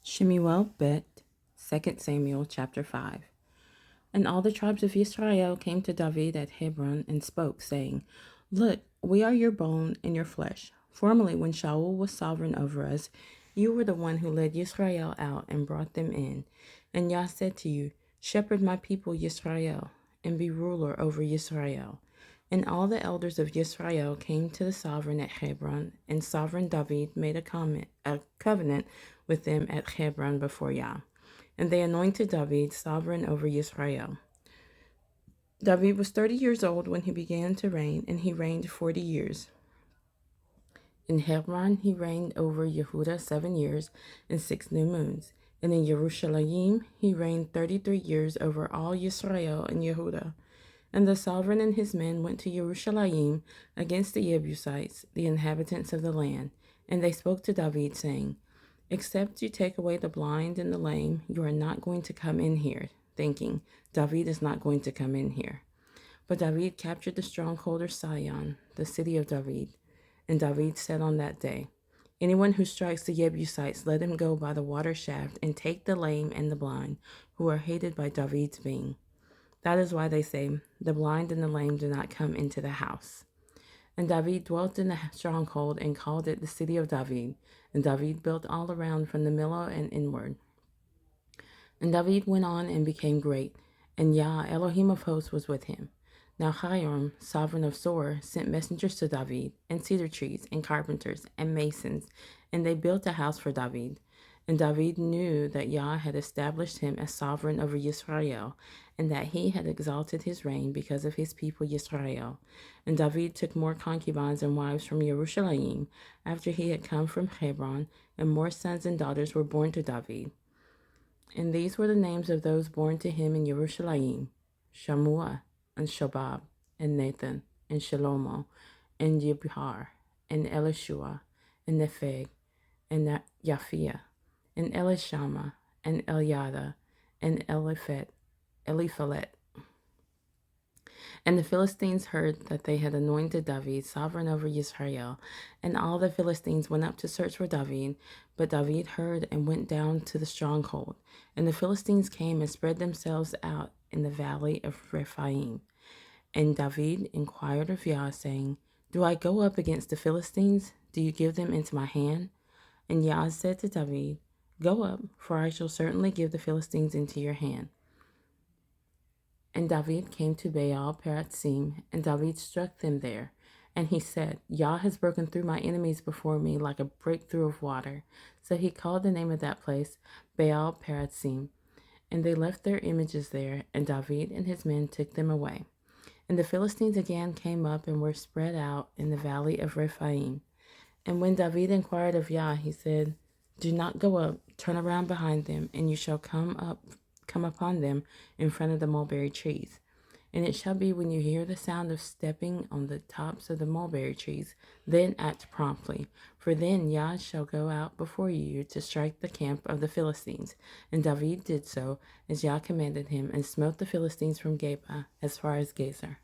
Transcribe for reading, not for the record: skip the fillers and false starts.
Shemu'ėl Bête, 2 Samuel chapter 5. And all the tribes of Israel came to David at Hebron and spoke, saying, Look, we are your bone and your flesh. Formerly, when Shaul was sovereign over us, you were the one who led Israel out and brought them in. And Yah said to you, Shepherd my people Israel, and be ruler over Israel. And all the elders of Israel came to the sovereign at Hebron, and sovereign David made a covenant with them at Hebron before Yah. And they anointed David sovereign over Israel. David was 30 years old when he began to reign, and he reigned 40 years. In Hebron he reigned over Yehudah 7 years and 6 new moons. And in Jerusalem he reigned 33 years over all Israel and Yehudah. And the sovereign and his men went to Jerusalem against the Jebusites, the inhabitants of the land. And they spoke to David, saying, Except you take away the blind and the lame, you are not going to come in here, thinking, David is not going to come in here. But David captured the stronghold of Sion, the city of David. And David said on that day, Anyone who strikes the Jebusites, let him go by the water shaft, and take the lame and the blind, who are hated by David's being. That is why they say, the blind and the lame do not come into the house. And David dwelt in the stronghold and called it the city of David. And David built all around from the Millo and inward. And David went on and became great, and Yah, Elohim of hosts, was with him. Now Hiram, sovereign of Sor, sent messengers to David, and cedar trees, and carpenters, and masons, and they built a house for David. And David knew that Yah had established him as sovereign over Israel, and that he had exalted his reign because of his people Israel. And David took more concubines and wives from Jerusalem after he had come from Hebron, and more sons and daughters were born to David. And these were the names of those born to him in Jerusalem: Shammua, and Shobab, and Nathan, and Shalomo, and Yibhar, and Elishua, and Nepheg, and Yaphia, and Elishama, and Eliada, and Eliphalet. And the Philistines heard that they had anointed David sovereign over Israel, and all the Philistines went up to search for David. But David heard and went down to the stronghold. And the Philistines came and spread themselves out in the valley of Rephaim. And David inquired of Yah, saying, Do I go up against the Philistines? Do you give them into my hand? And Yah said to David, Go up, for I shall certainly give the Philistines into your hand. And David came to Baal Perazim, and David struck them there. And he said, Yah has broken through my enemies before me like a breakthrough of water. So he called the name of that place Baal Perazim. And they left their images there, and David and his men took them away. And the Philistines again came up and were spread out in the valley of Rephaim. And when David inquired of Yah, he said, Do not go up, turn around behind them, and you shall come upon them in front of the mulberry trees. And it shall be when you hear the sound of stepping on the tops of the mulberry trees, then act promptly. For then Yah shall go out before you to strike the camp of the Philistines. And David did so, as Yah commanded him, and smote the Philistines from Geba as far as Gezer.